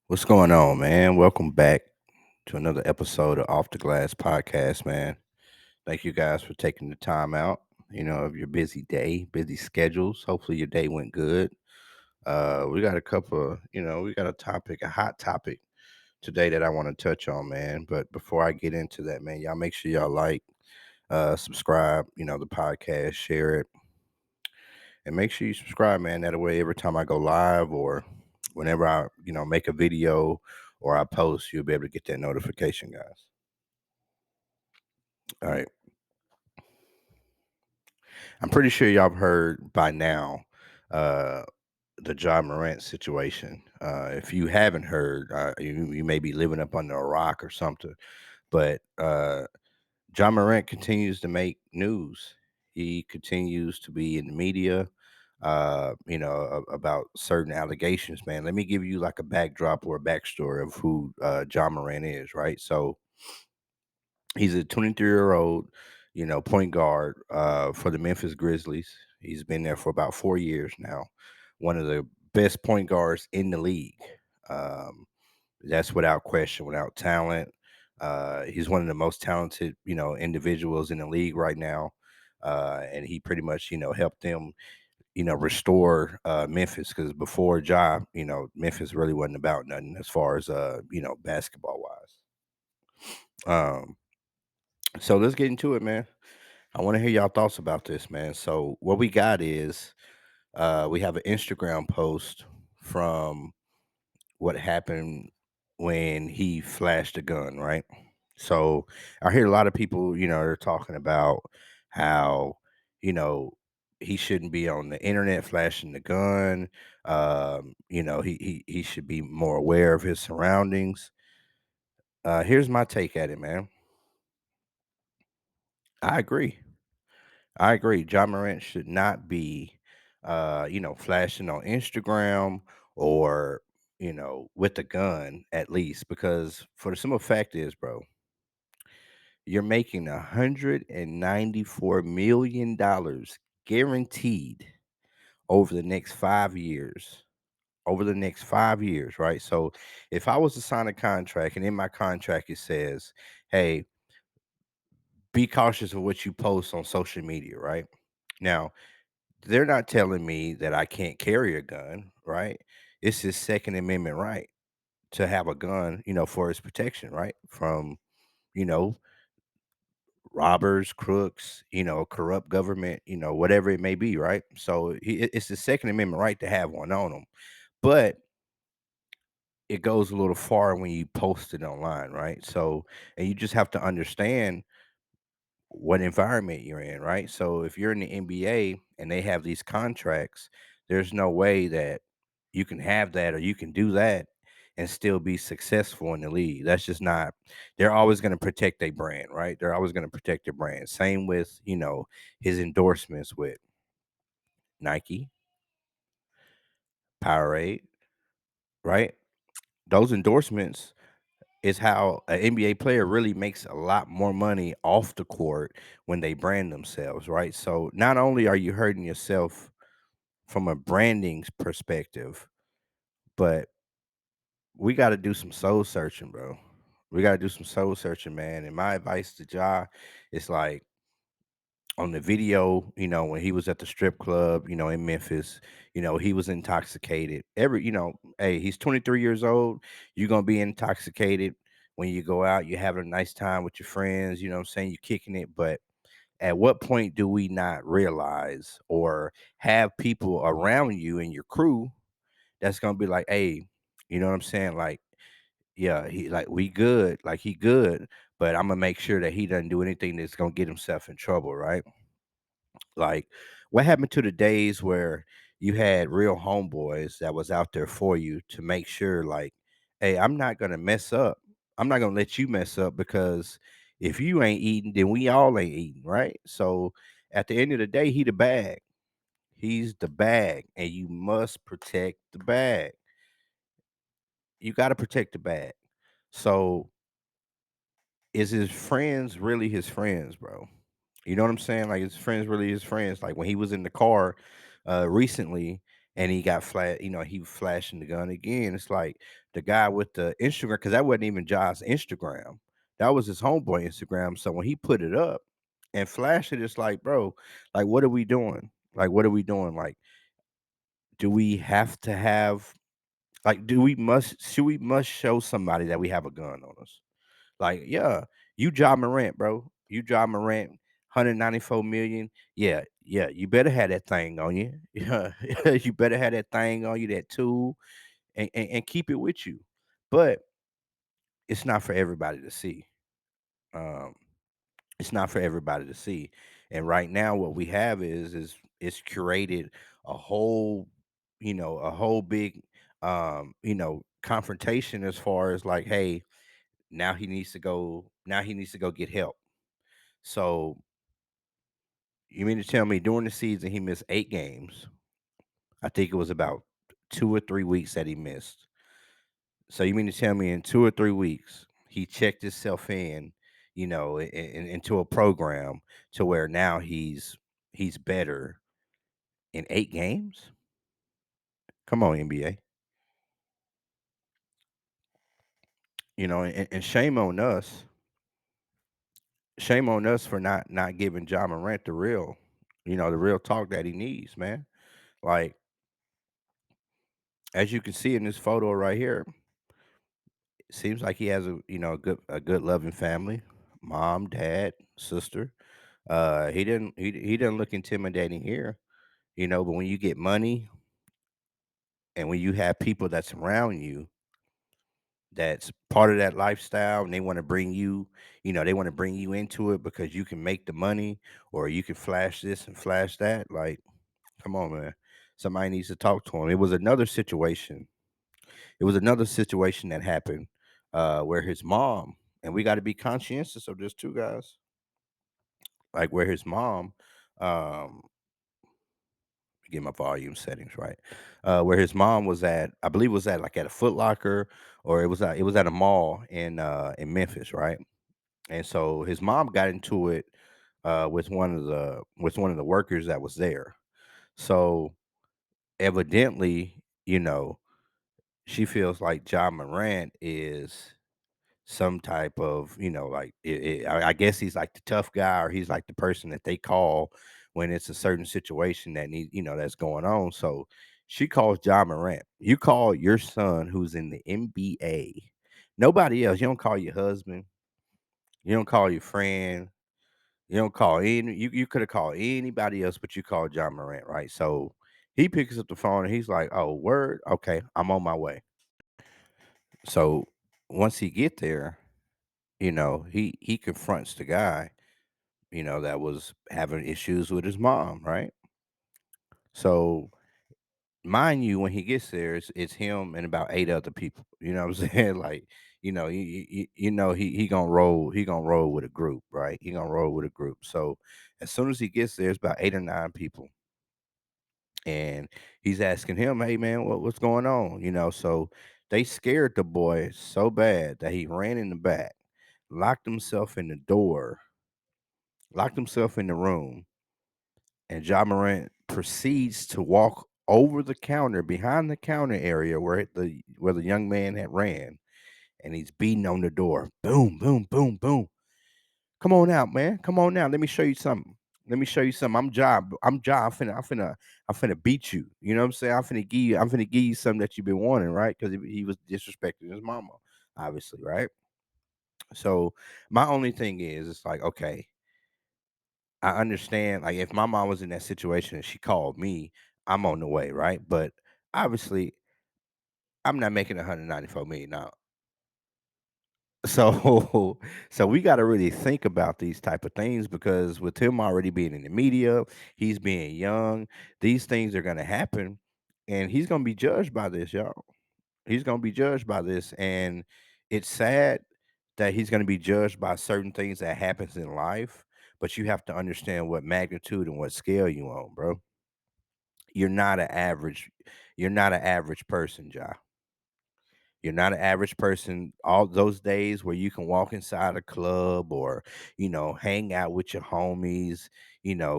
What's going on, man? Welcome back to another episode of Off the Glass podcast, man. Thank you guys for taking the time out, of your busy day, busy schedules. Hopefully your day went good. We got a couple, we got a topic, a hot topic today that I want to touch on, man. But before I get into that, man, y'all make sure y'all like, subscribe, the podcast, share it, and make sure you subscribe, man. That way, every time I go live or whenever I, make a video or I post, you'll be able to get that notification, guys. All right. I'm pretty sure y'all have heard by now uh, the Ja Morant situation. If you haven't heard, you may be living up under a rock or something. But Ja Morant continues to make news. He continues to be in the media, about certain allegations, man. Let me give you like a backdrop or a backstory of who Ja Morant is, right? So he's a 23-year-old, point guard for the Memphis Grizzlies. He's been there for about 4 years now. One of the best point guards in the league. Um, that's without question, without talent. He's one of the most talented, individuals in the league right now. And he pretty much, helped them, restore Memphis because before Ja, Memphis really wasn't about nothing as far as, basketball wise. Um, so let's get into it, man. I want to hear y'all thoughts about this, man. So what we got is we have an Instagram post from what happened when he flashed a gun, right? So I hear a lot of people, they're talking about how, you know, he shouldn't be on the internet flashing the gun. He should be more aware of his surroundings. Here's my take at it, man. I agree. I agree. John Morant should not be, flashing on Instagram or, with a gun at least, because for the simple fact is, bro, you're making $194 million guaranteed over the next 5 years. Over the next 5 years, right? So if I was to sign a contract and in my contract it says, hey, be cautious of what you post on social media, right? Now, they're not telling me that I can't carry a gun, right? It's his Second Amendment right to have a gun, for his protection, right? From, you know, robbers, crooks, corrupt government, whatever it may be, right? So it's the Second Amendment right to have one on him. But it goes a little far when you post it online, right? So, and you just have to understand what environment you're in, right? So if you're in the NBA and they have these contracts, there's no way that you can have that or you can do that and still be successful in the league. That's just not, they're always going to protect their brand, right? They're always going to protect their brand. Same with, his endorsements with Nike, Powerade, right? Those endorsements is how an NBA player really makes a lot more money off the court when they brand themselves, right? So not only are you hurting yourself from a branding perspective, but we got to do some soul searching, bro. We got to do some soul searching, man. And my advice to Ja is like on the video, when he was at the strip club, in Memphis, he was intoxicated. Hey, he's 23 years old. You're going to be intoxicated when you go out. You're having a nice time with your friends, you know what I'm saying? You're kicking it. But at what point do we not realize or have people around you and your crew that's going to be like, hey, you know what I'm saying? Like, yeah, he like we good, like he good, but I'm gonna make sure that he doesn't do anything that's gonna get himself in trouble, right? Like, what happened to the days where you had real homeboys that was out there for you to make sure, like, hey, I'm not gonna mess up. I'm not gonna let you mess up because if you ain't eating, then we all ain't eating, right? So at the end of the day, he the bag. He's the bag, and you must protect the bag. You got to protect the bag. So is his friends really his friends, bro? You know what I'm saying? Like his friends really his friends. Like when he was in the car recently and he got flat. He flashing the gun again. It's like the guy with the Instagram, because that wasn't even Ja's Instagram. That was his homeboy Instagram. So when he put it up and flashed it, it's like, bro, like, what are we doing? Like, what are we doing? Like, do we have to have like, do we must should we must show somebody that we have a gun on us? Like, yeah, you Ja Morant, bro. You Ja Morant, 194 million. Yeah, yeah. You better have that thing on you. Yeah, you better have that thing on you, that tool, and keep it with you. But it's not for everybody to see. Um, it's not for everybody to see. And right now, what we have is it's curated a whole, a whole big, confrontation as far as like, hey, now he needs to go. Now he needs to go get help. So you mean to tell me during the season he missed 8 games? I think it was about 2 or 3 weeks that he missed. So you mean to tell me in 2 or 3 weeks he checked himself in, into a program to where now he's better in 8 games? Come on, NBA. And shame on us. Shame on us for not giving John Morant the real talk that he needs, man. Like, as you can see in this photo right here, seems like he has a good loving family, mom, dad, sister. He didn't look intimidating here, but when you get money and when you have people that's around you that's part of that lifestyle and they want to bring you into it because you can make the money or you can flash this and flash that. Like, come on, man. Somebody needs to talk to him. It was another situation that happened where his mom, and we got to be conscientious of this too, guys. Like, where his mom, um, get my volume settings right. Where his mom was at, I believe, was at like at a Foot Locker, or it was at a mall in Memphis, right? And so his mom got into it with one of the workers that was there. So evidently, she feels like John Morant is some type of, like, I guess he's like the tough guy, or he's like the person that they call when it's a certain situation that's going on. So she calls John Morant. You call your son who's in the NBA. Nobody else. You don't call your husband. You don't call your friend. You don't call any. You could have called anybody else, but you called John Morant, right? So he picks up the phone and he's like, "Oh, word, okay, I'm on my way." So once he get there, he confronts the guy, that was having issues with his mom, right? So mind you, when he gets there, it's him and about 8 other people. You know what I'm saying? Like, he gonna roll with a group, right? He gonna roll with a group. So as soon as he gets there, it's about 8 or 9 people, and he's asking him, "Hey, man, what's going on?" So they scared the boy so bad that he ran in the back, locked himself in the door, locked himself in the room, and Ja Morant proceeds to walk over the counter, behind the counter area where the young man had ran, and he's beating on the door. Boom, boom, boom, boom. Come on out, man. Come on out. Let me show you something. Let me show you something. I'm Ja. I'm Ja. I'm finna beat you. You know what I'm saying? I'm finna give you something that you've been wanting, right? Because he was disrespecting his mama, obviously, right? So my only thing is, it's like, okay, I understand, like, if my mom was in that situation and she called me, I'm on the way, right? But obviously, I'm not making 194 million now. So, so we got to really think about these type of things, because with him already being in the media, he's being young, these things are going to happen, and he's going to be judged by this, y'all. He's going to be judged by this, and it's sad that he's going to be judged by certain things that happens in life, but you have to understand what magnitude and what scale you on, bro. You're not an average you're not an average person, Ja. You're not an average person. All those days where you can walk inside a club or, hang out with your homies,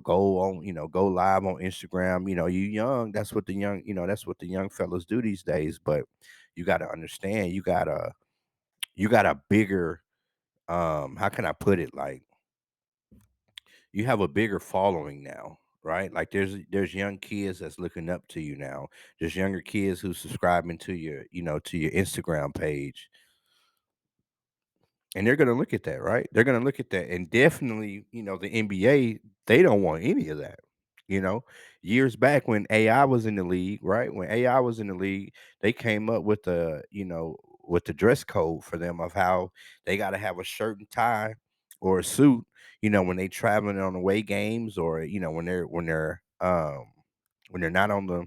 go on, go live on Instagram. You young. That's what the young fellas do these days. But you got to understand, you got a bigger, how can I put it? Like, you have a bigger following now, right? Like, there's young kids that's looking up to you now. There's younger kids who's subscribing to your Instagram page, and they're gonna look at that, right? They're gonna look at that, and definitely, the NBA, they don't want any of that. You know, Years back when AI was in the league, right? When AI was in the league, they came up with the dress code for them of how they got to have a shirt and tie or a suit. When they traveling on away games, or when they're not on the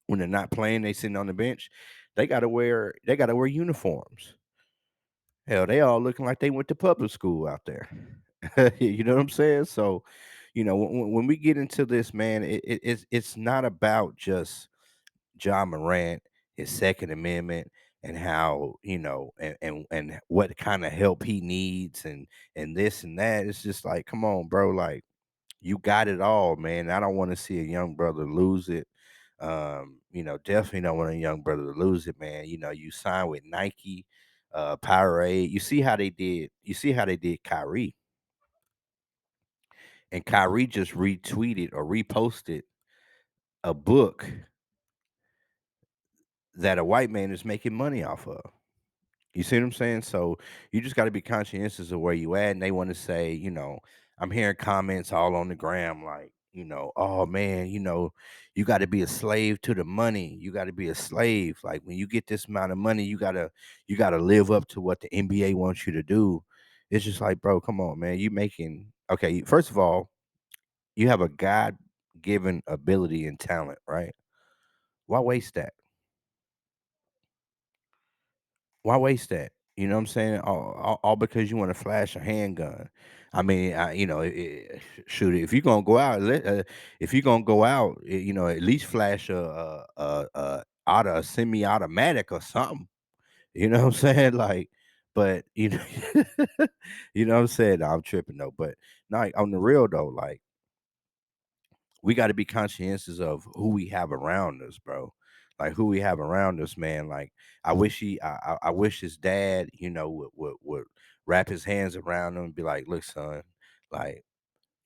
when they're not playing, they sitting on the bench. They got to wear uniforms. Hell, they all looking like they went to public school out there. You know what I'm saying? So, when we get into this, man, it's not about just Ja Morant, his Second Amendment, and how, and what kind of help he needs, and this and that. It's just like, come on, bro, like, you got it all, man. I don't want to see a young brother lose it. Definitely don't want a young brother to lose it, man. You sign with Nike, Powerade. You see how they did Kyrie, and Kyrie just retweeted or reposted a book that a white man is making money off of. You see what I'm saying? So you just got to be conscientious of where you at. And they want to say, I'm hearing comments all on the gram like, oh man, you got to be a slave to the money. You got to be a slave. Like, when you get this amount of money, you gotta live up to what the NBA wants you to do. It's just like, bro, come on, man. You making okay? First of all, you have a God given ability and talent, right? Why waste that? Why waste that? You know what I'm saying? All because you want to flash a handgun. I mean, shoot, if you're gonna go out, at least flash a semi-automatic or something. You know what I'm saying? Like, but you know what I'm saying? No, I'm tripping though. But no, like, on the real though, like, we got to be conscientious of who we have around us, bro. Like, who we have around us, man. Like, I wish his dad, would wrap his hands around him and be like, "Look, son, like,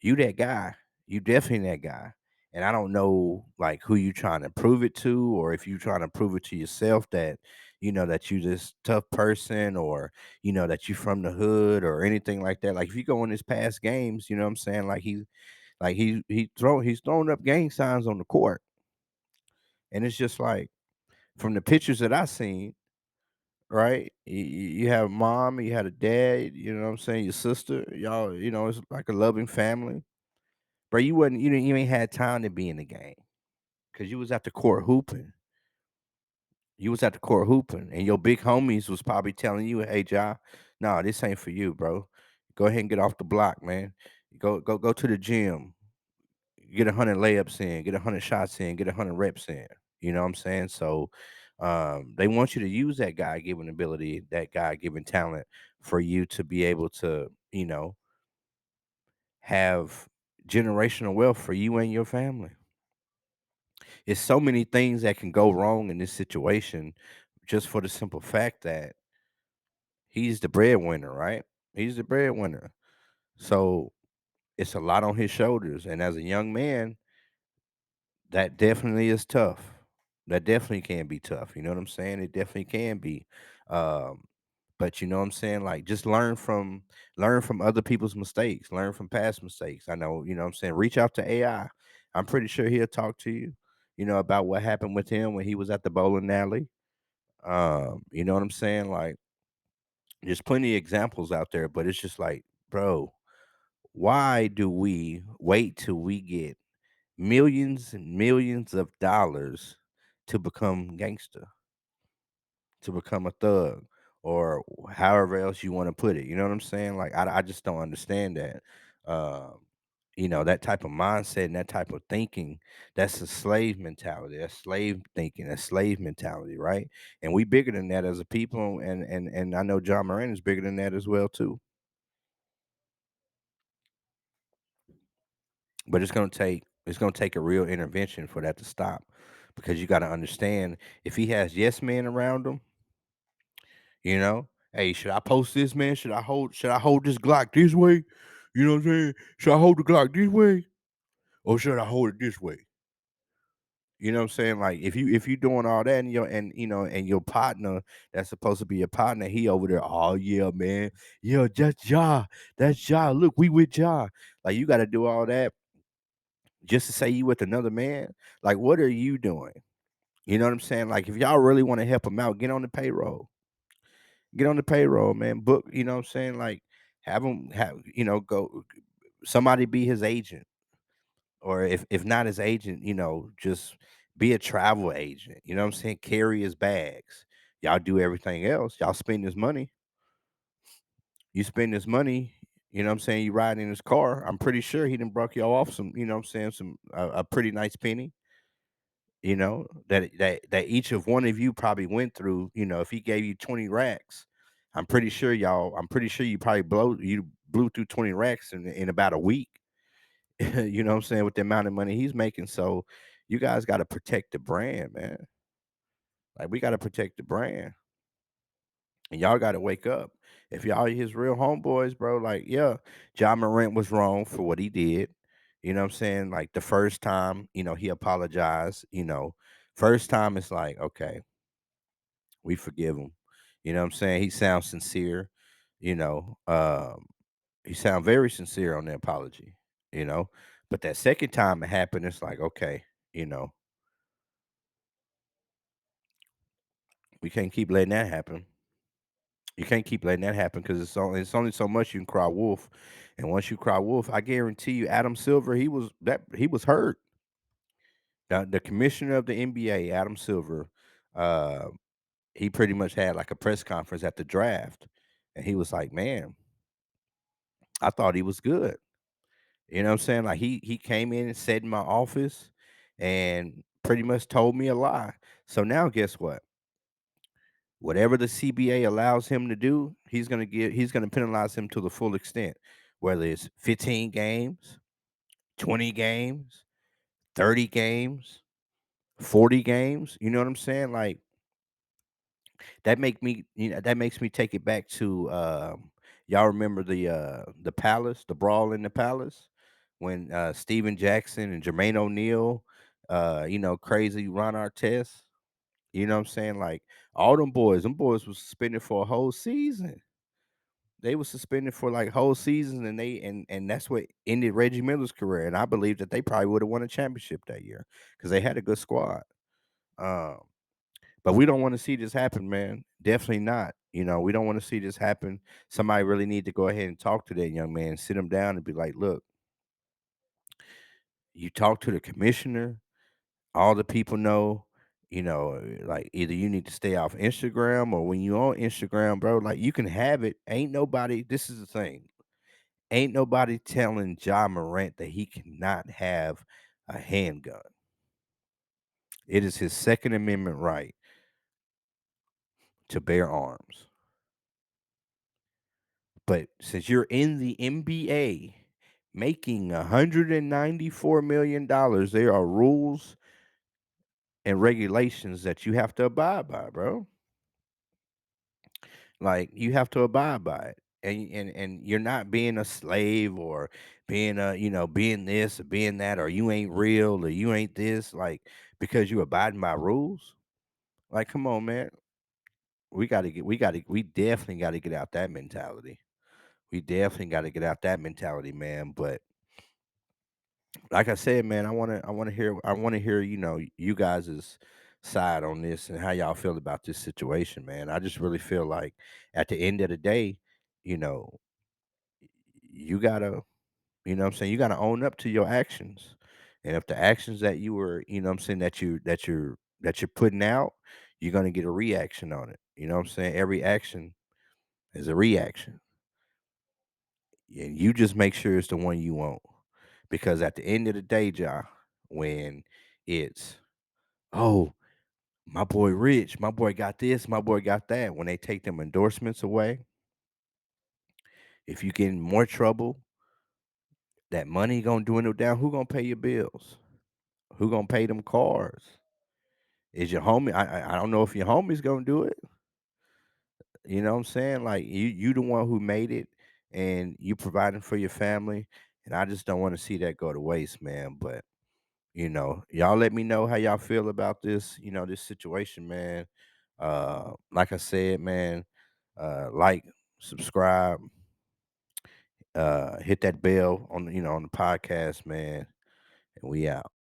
you that guy, you definitely that guy." And I don't know, like, who you trying to prove it to, or if you trying to prove it to yourself that, that you this tough person, or that you from the hood or anything like that. Like, if you go in his past games, you know what I'm saying? He's throwing up gang signs on the court, and it's just like, from the pictures that I seen, right? You have mom, you had a dad, you know what I'm saying, your sister, y'all, it's like a loving family. But you ain't had time to be in the game because you was at the court hooping. You was at the court hooping, and your big homies was probably telling you, "Hey, Ja, no, this ain't for you, bro. Go ahead and get off the block, man. Go to the gym. Get 100 layups in, get 100 shots in, get 100 reps in." You know what I'm saying? So, they want you to use that God given ability, that God given talent, for you to be able to, have generational wealth for you and your family. It's so many things that can go wrong in this situation, just for the simple fact that he's the breadwinner, right? He's the breadwinner. So it's a lot on his shoulders. And as a young man, that definitely is tough. That definitely can be tough. You know what I'm saying? It definitely can be. Um, but you know what I'm saying? Like, just learn from other people's mistakes, learn from past mistakes. I know, you know what I'm saying? Reach out to AI. I'm pretty sure he'll talk to you, about what happened with him when he was at the bowling alley. You know what I'm saying? Like, there's plenty of examples out there, but it's just like, bro, why do we wait till we get millions and millions of dollars to become gangster, to become a thug, or however else you want to put it? You know what I'm saying? Like, I just don't understand that. Um, That type of mindset and that type of thinking, that's a slave mentality. That's slave thinking. That's slave mentality, right? And we bigger than that as a people, and I know John Moran is bigger than that as well too. But it's gonna take a real intervention for that to stop, because you got to understand, if he has yes men around him, hey, should I post this, man? Should I hold this Glock this way? You know what I'm saying? Should I hold the Glock this way or should I hold it this way? You know what I'm saying? Like, if you doing all that, and your partner that's supposed to be your partner, he over there, oh yeah, man. Yeah, that's Ja. That's Ja. Look, we with Ja. Like, you gotta do all that just to say you with another man. Like, what are you doing? You know what I'm saying? Like, if y'all really want to help him out, get on the payroll. Get on the payroll, man. Book, you know what I'm saying? Like, have him have, go somebody be his agent. Or if not his agent, just be a travel agent. You know what I'm saying? Carry his bags. Y'all do everything else. Y'all spend his money. You spend his money. You know what I'm saying? You ride in his car. I'm pretty sure he done broke y'all off some. You know what I'm saying? Some a pretty nice penny. That each of one of you probably went through. If he gave you 20 racks, I'm pretty sure y'all. I'm pretty sure you blew through 20 racks in about a week. You know what I'm saying, with the amount of money he's making. So you guys got to protect the brand, man. Like, we got to protect the brand, and y'all got to wake up. If y'all his real homeboys, bro, like, yeah, John Morant was wrong for what he did. You know what I'm saying? Like, the first time, he apologized. First time it's like, okay, we forgive him. You know what I'm saying? He sounds sincere. You know, he sound very sincere on the apology. You know, but that second time it happened, it's like, okay, you know, we can't keep letting that happen. You can't keep letting that happen, because it's only so much you can cry wolf, and once you cry wolf, I guarantee you, Adam Silver, he was hurt. The commissioner of the NBA, Adam Silver, uh, he pretty much had like a press conference at the draft, and he was like, "Man, I thought he was good." You know what I'm saying? Like, he came in and sat in my office and pretty much told me a lie. So now guess what? Whatever the CBA allows him to do, he's gonna penalize him to the full extent, whether it's 15 games, 20 games, 30 games, 40 games. You know what I'm saying? Like, that makes me take it back to, y'all remember the Palace, the brawl in the Palace, when Steven Jackson and Jermaine O'Neal, crazy Ron Artest. You know what I'm saying? Like, all them boys was suspended for a whole season. They were suspended for like whole seasons, and that's what ended Reggie Miller's career. And I believe that they probably would have won a championship that year because they had a good squad. Um, but we don't want to see this happen, man. Definitely not. We don't want to see this happen. Somebody really need to go ahead and talk to that young man, sit him down, and be like, "Look, you talk to the commissioner. All the people know, like, either you need to stay off Instagram, or when you on Instagram, bro, like, you can have it. Ain't nobody. This is the thing. Ain't nobody telling Ja Morant that he cannot have a handgun. It is his Second Amendment right to bear arms. But since you're in the NBA making $194 million, there are rules and regulations that you have to abide by, bro. Like, you have to abide by it. And you're not being a slave, or being this or being that, or you ain't real, or you ain't this, like, because you abiding by rules. Like, come on, man. We definitely gotta get out that mentality. We definitely gotta get out that mentality, man. But like I said, man, I wanna hear, you guys' side on this and how y'all feel about this situation, man. I just really feel like, at the end of the day, you know, you gotta, what I'm saying, you gotta own up to your actions. And if the actions that you were, what I'm saying, that you're putting out, you're gonna get a reaction on it. You know what I'm saying? Every action is a reaction. And you just make sure it's the one you want. because at the end of the day, Ja, when it's, oh, my boy rich, my boy got this, my boy got that. When they take them endorsements away, if you get in more trouble, that money gonna dwindle down. Who gonna pay your bills? Who gonna pay them cars? Is your homie? I don't know if your homie's gonna do it. You know what I'm saying? Like you the one who made it, and you providing for your family, and I just don't want to see that go to waste, man. But y'all let me know how y'all feel about this. This situation, man. Like I said, man, like, subscribe, hit that bell on on the podcast, man, and we out.